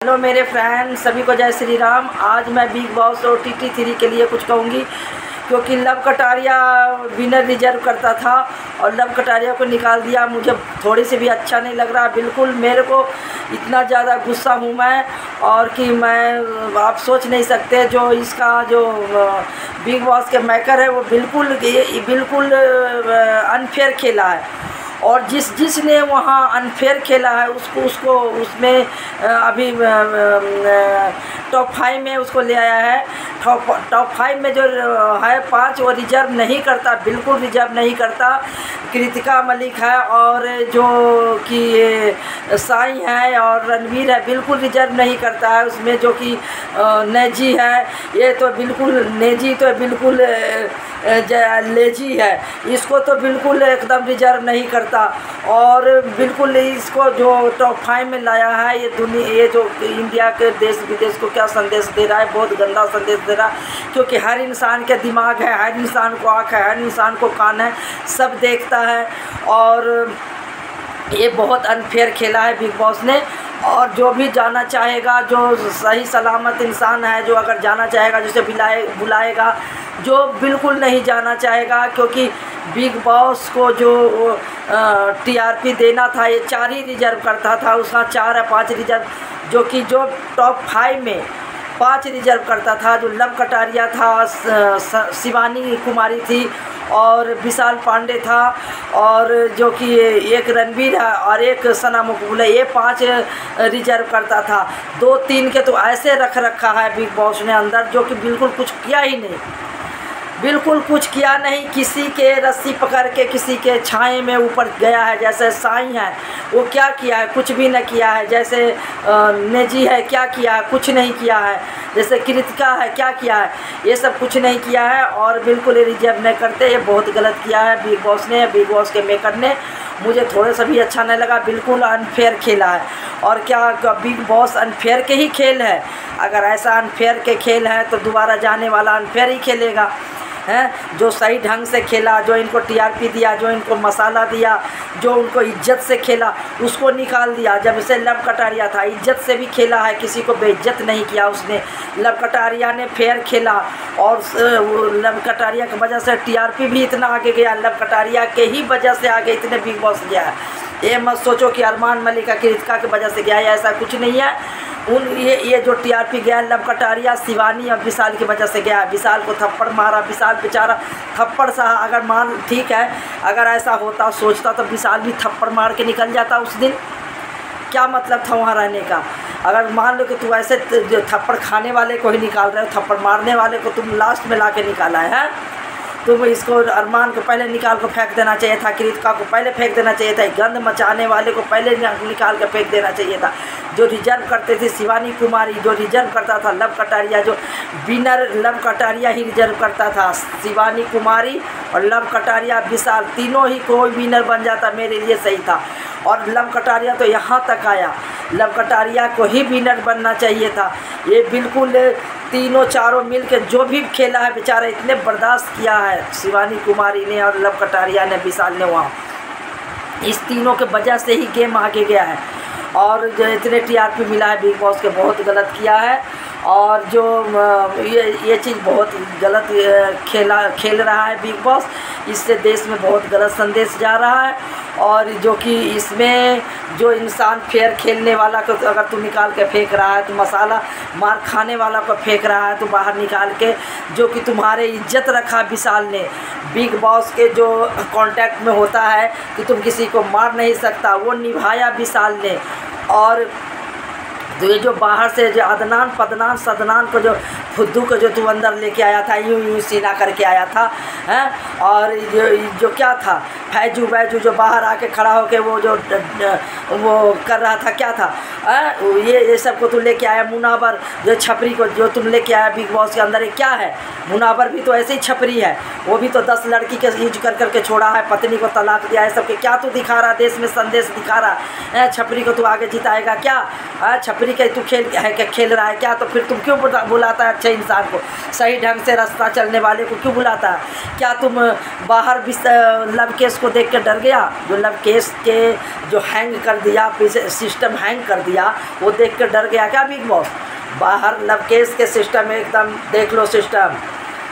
Hello मेरे friends, सभी को जय श्री राम। आज मैं बिग बॉस OTT 3 के लिए कुछ कहूँगी, क्योंकि लव कटारिया विनर रिजर्व करता था और लव कटारिया को निकाल दिया। मुझे थोड़ी सी भी अच्छा नहीं लग रहा, बिल्कुल। मेरे को इतना ज़्यादा गुस्सा हूँ मैं, और कि मैं आप सोच नहीं सकते। जो इसका जो बिग बॉस के मेकर है वो बिल्कुल अनफेयर खेला है, और जिसने वहाँ अनफेयर खेला है उसको उसमें अभी टॉप 5 में उसको ले आया है। टॉप 5 में जो है 5 वो रिजर्व नहीं करता, बिल्कुल रिजर्व नहीं करता। कृतिका मलिक है और जो कि साई है और रणवीर है, बिल्कुल रिजर्व नहीं करता है उसमें। जो कि नेजी है, ये तो बिल्कुल नेजी तो बिल्कुल लेजी है, इसको तो बिल्कुल एकदम रिजर्व नहीं करता। और बिल्कुल इसको जो टॉप 5 में लाया है, ये जो इंडिया के देश विदेश को क्या संदेश दे रहा है, बहुत गंदा संदेश दे रहा है। क्योंकि हर इंसान के दिमाग है, हर इंसान को आँख है, हर इंसान को कान है, सब देखता है। और ये बहुत अनफेयर खेला है बिग बॉस ने। और जो भी जाना चाहेगा, जो सही सलामत इंसान है, जो अगर जाना चाहेगा जिसे बुलाएगा, जो बिल्कुल नहीं जाना चाहेगा। क्योंकि बिग बॉस को जो TRP देना था, ये 4 ही रिजर्व करता था, उसका 4 या 5 रिजर्व। जो टॉप 5 में 5 रिजर्व करता था। जो लव कटारिया था, शिवानी कुमारी थी और विशाल पांडे था, और जो कि एक रणवीर है और एक सना मकबूल है, ये 5 रिजर्व करता था। 2-3 के तो ऐसे रख रखा है बिग बॉस ने अंदर, जो कि बिल्कुल कुछ किया ही नहीं, बिल्कुल कुछ किया नहीं। किसी के रस्सी पकड़ के किसी के छाए में ऊपर गया है। जैसे साई है, वो क्या किया है, कुछ भी न किया है। जैसे नेजी है, क्या किया है, कुछ नहीं किया है। जैसे कृतिका है, क्या किया है, ये सब कुछ नहीं किया है। और बिल्कुल रिजर्व नहीं करते, ये बहुत गलत किया है बिग बॉस ने, बिग बॉस के मेकर ने। मुझे थोड़ा सा भी अच्छा नहीं लगा, बिल्कुल अनफेयर खेला है। और क्या बिग बॉस अनफेयर के ही खेल है? अगर ऐसा अनफेयर के खेल है तो दोबारा जाने वाला अनफेयर ही खेलेगा, हैं। जो सही ढंग से खेला, जो इनको TRP दिया, जो इनको मसाला दिया, जो उनको इज्जत से खेला, उसको निकाल दिया। जब से लव कटारिया था, इज्जत से भी खेला है, किसी को बेइज्जत नहीं किया उसने। लव कटारिया ने फेयर खेला, और लव कटारिया की वजह से TRP भी इतना आगे गया। लव कटारिया के ही वजह से आगे इतने बिग बॉस गया है। ये मत सोचो कि अरमान मलिक का कृतिका की वजह से गया है, ऐसा कुछ नहीं है। ये जो TRP गया, लव कटारिया, शिवानी और विशाल की वजह से गया है। विशाल को थप्पड़ मारा, विशाल बेचारा थप्पड़ सा, अगर मान ठीक है, अगर ऐसा होता सोचता तो विशाल भी थप्पड़ मार के निकल जाता उस दिन। क्या मतलब था वहाँ रहने का? अगर मान लो कि तू ऐसे थप्पड़ खाने वाले को ही निकाल रहे हो, थप्पड़ मारने वाले को तुम लास्ट में ला के निकाला है। तुम इसको अरमान को पहले निकाल कर फेंक देना चाहिए था, कृतिका को पहले फेंक देना चाहिए था, गंद मचाने वाले को पहले निकाल कर फेंक देना चाहिए था। जो रिजर्व करते थे शिवानी कुमारी, जो रिजर्व करता था लव कटारिया, जो विनर लव कटारिया ही रिजर्व करता था। शिवानी कुमारी और लव कटारिया, विशाल, तीनों ही कोई विनर बन जाता, मेरे लिए सही था। और लव कटारिया तो यहाँ तक आया, लव कटारिया को ही विनर बनना चाहिए था। ये बिल्कुल तीनों चारों मिल के जो भी खेला है, बेचारा इतने बर्दाश्त किया है शिवानी कुमारी ने और लव कटारिया ने, विशाल ने। वहाँ इस तीनों के वजह से ही गेम आगे गया है। और जो इतने TRP मिला है बिग बॉस के, बहुत गलत किया है। और जो ये चीज़ बहुत गलत खेल रहा है बिग बॉस, इससे देश में बहुत गलत संदेश जा रहा है। और जो कि इसमें जो इंसान फेयर खेलने वाला को अगर तू निकाल के फेंक रहा है, तो मसाला मार खाने वाला को फेंक रहा है तो बाहर निकाल के, जो कि तुम्हारे इज्जत रखा विशाल ने। बिग बॉस के जो कॉन्टैक्ट में होता है कि तुम किसी को मार नहीं सकता, वो निभाया विशाल ने। और तो ये जो बाहर से जो अदनान पदनान सदनान को, जो फुद्दू को जो तू अंदर लेके आया था, यूं सीना करके आया था, हैं। और जो क्या था, फैजू बैजू जो बाहर आके खड़ा होके वो कर रहा था, क्या था, ये सब को तू लेके आया। मुनावर जो छपरी को जो तुम लेके आया बिग बॉस के अंदर, ये क्या है? मुनावर भी तो ऐसे ही छपरी है, वो भी तो 10 लड़की के यूज करके छोड़ा है, पत्नी को तलाक दिया है, सबके। क्या तू दिखा रहा, देश में संदेश दिखा रहा है? छपरी को तू आगे जिताएगा क्या? छपरी के तू खेल रहा है क्या? तो फिर तुम क्यों बुलाता है अच्छे इंसान को, सही ढंग से रास्ता चलने वाले को क्यों बुलाता है? क्या तुम बाहर भी लव केस को देख के डर गया, जो लव केस के जो हैंग कर दिया, सिस्टम हैंग कर दिया, वो देख के डर गया क्या बिग बॉस? बाहर लव केस के सिस्टम एकदम देख लो सिस्टम,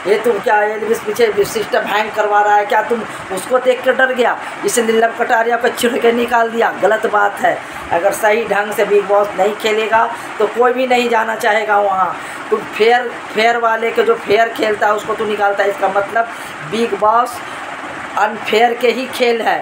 ये तुम क्या एलविस पीछे सिस्टम हैंग करवा रहा है क्या? तुम उसको देख कर डर गया, इसलिए लव कटारिया को छिड़ के निकाल दिया। गलत बात है। अगर सही ढंग से बिग बॉस नहीं खेलेगा तो कोई भी नहीं जाना चाहेगा वहाँ। तुम फेयर वाले के जो फेयर खेलता है उसको तू निकालता है, इसका मतलब बिग बॉस अनफेयर के ही खेल है,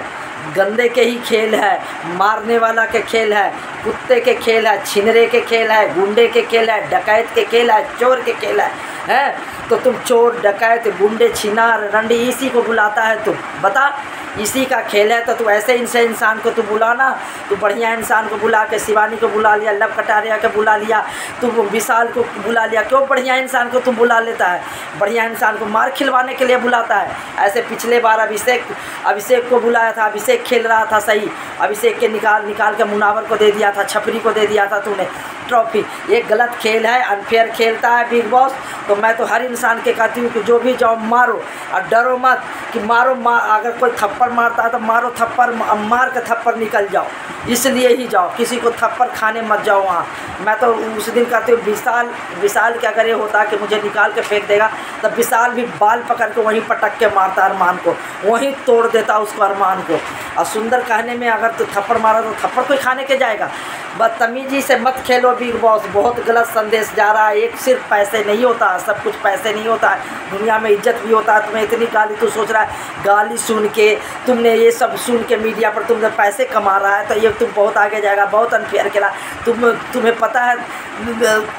गंदे के ही खेल है, मारने वाला के खेल है, कुत्ते के खेल है, छिनरे के खेल है, गुंडे के खेल है, डकैत के खेल है, चोर के खेल है। तो तुम चोर, डकैत, गुंडे, छिनार, रंडी इसी को बुलाता है तुम? बता, इसी का खेल है। तो तू ऐसे इंसान को तू बुलाना, तू बढ़िया इंसान को बुला के शिवानी को बुला लिया, लव कटारिया को बुला लिया, तू विशाल को बुला लिया। क्यों बढ़िया इंसान को तू बुला लेता है? बढ़िया इंसान को मार खिलवाने के लिए बुलाता है। ऐसे पिछले बार अभिषेक को बुलाया था, अभिषेक खेल रहा था सही, अभिषेक के निकाल के मुनावर को दे दिया था, छपरी को दे दिया था तूने ट्रॉफी। ये गलत खेल है, अनफेयर खेलता है बिग बॉस। तो मैं तो हर इंसान के कहती हूँ कि जो भी जाओ मारो और डरो मत कि मारो। अगर कोई थप्पड़ मारता है तो मारो, थप्पड़ मार के थप्पड़ निकल जाओ, इसलिए ही जाओ, किसी को थप्पड़ खाने मत जाओ वहाँ। मैं तो उस दिन कहती हूँ विशाल के अगर ये होता कि मुझे निकाल के फेंक देगा तो विशाल भी बाल पकड़ के वहीं पटक के मारता अरमान को, वहीं तोड़ देता उसको अरमान को। और सुंदर कहने में अगर तो थप्पड़ मारा तो थप्पड़ कोई खाने के जाएगा? बदतमीजी से मत खेलो बिग बॉस, बहुत गलत संदेश जा रहा है। एक सिर्फ पैसे नहीं होता, सब कुछ पैसे नहीं होता है, दुनिया में इज्जत भी होता है। तुम्हें इतनी गाली, तू सोच रहा है गाली सुन के, तुमने ये सब सुन के मीडिया पर तुमने पैसे कमा रहा है तो ये तुम बहुत आगे जाएगा। बहुत अनफेयर खेला। तुम्हें पता है,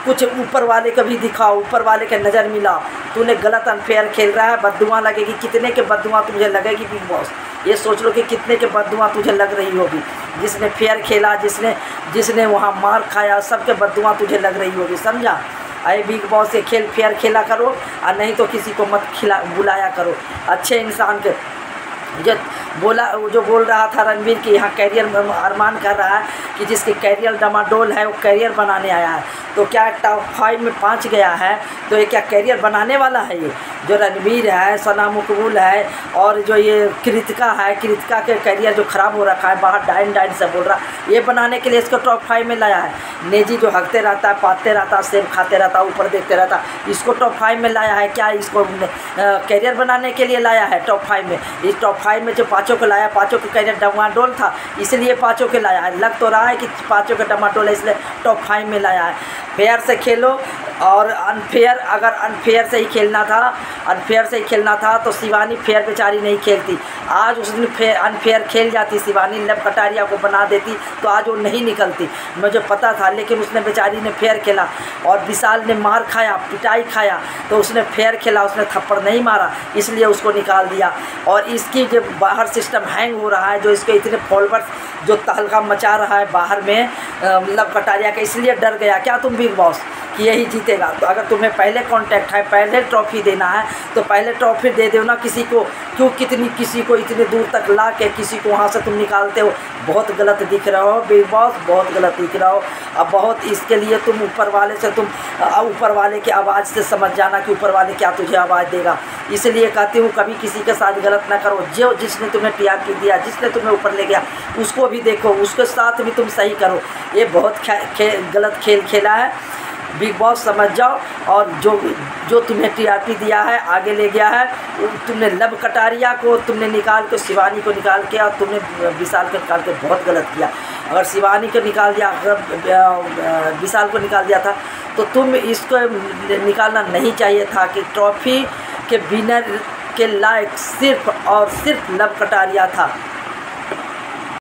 कुछ ऊपर वाले को भी दिखाओ, ऊपर वाले के नज़र मिलाओ। तूने गलत अनफेयर खेल रहा है, बद्दुआ लगेगी। कितने के बद्दुआ तुझे लगेगी बिग बॉस? ये सोच लो कि कितने के बद्दुआ तुझे लग रही होगी। जिसने फेयर खेला, जिसने वहाँ मार खाया, सबके बद्दुआ तुझे लग रही होगी, समझा? अरे बिग बॉस ये खेल फेयर खेला करो, और नहीं तो किसी को मत बुलाया करो। अच्छे इंसान के जो बोल रहा था रणवीर कि यहाँ कैरियर, अरमान कर रहा है कि जिसके कैरियर डमाडोल है वो कैरियर बनाने आया है। तो क्या टॉप 5 में 5 गया है तो ये क्या कैरियर बनाने वाला है? ये जो रणवीर है, सना मकबूल है, और जो ये कृतिका है, कृतिका के कैरियर जो ख़राब हो रखा है, बाहर डाइन से बोल रहा, ये बनाने के लिए इसको टॉप 5 में लाया है। नेजी जो हकते रहता है, पाते रहता है, सेब खाते रहता है, ऊपर देखते रहता है, इसको टॉप 5 में लाया है। क्या इसको कैरियर बनाने के लिए लाया है टॉप 5 में? इस टॉप 5 में जो 5 को लाया, 5 का कैरियर डमाडोल था, इसलिए 5 के लाया है। लग तो रहा है कि 5 का डमाडोल है, इसलिए टॉप 5 में लाया है। फेयर से खेलो, और अनफेयर, अगर अनफेयर से ही खेलना था तो शिवानी फेयर बेचारी नहीं खेलती। आज उस दिन अनफेयर खेल जाती शिवानी, लव कटारिया को बना देती तो आज वो नहीं निकलती, मुझे पता था। लेकिन उसने बेचारी ने फेयर खेला, और विशाल ने मार खाया, पिटाई खाया, तो उसने फेयर खेला, उसने थप्पड़ नहीं मारा, इसलिए उसको निकाल दिया। और इसकी जो बाहर सिस्टम हैंग हो रहा है, जो इसके इतने फॉलोअर्स जो तहलका मचा रहा है बाहर में लव कटारिया का, इसलिए डर गया क्या तुम बिग बॉस कि यही जीतेगा? तो अगर तुम्हें पहले कॉन्टैक्ट है, पहले ट्रॉफी देना है तो पहले ट्रॉफी दे दो ना किसी को। क्यों किसी को इतने दूर तक ला के किसी को वहाँ से तुम निकालते हो? बहुत गलत दिख रहा हो बिग बॉस, बहुत गलत दिख रहा हो। अब बहुत इसके लिए तुम ऊपर वाले की आवाज़ से समझ जाना कि ऊपर वाले क्या तुझे आवाज़ देगा। इसलिए कहती हूँ कभी किसी के साथ गलत ना करो। जो जिसने तुम्हें टीआरपी दिया, जिसने तुम्हें ऊपर ले गया, उसको भी देखो, उसके साथ भी तुम सही करो। ये बहुत गलत खेल खेला है बिग बॉस, समझ जाओ। और जो तुम्हें टीआरपी दिया है, आगे ले गया है, तुमने लव कटारिया को तुमने निकाल के, शिवानी को निकाल के, और तुमने विशाल को निकाल के बहुत गलत किया। अगर शिवानी को निकाल दिया, अगर विशाल को निकाल दिया था तो तुम इसको निकालना नहीं चाहिए था कि ट्रॉफी के विनर के लायक सिर्फ और सिर्फ लव कटारिया था।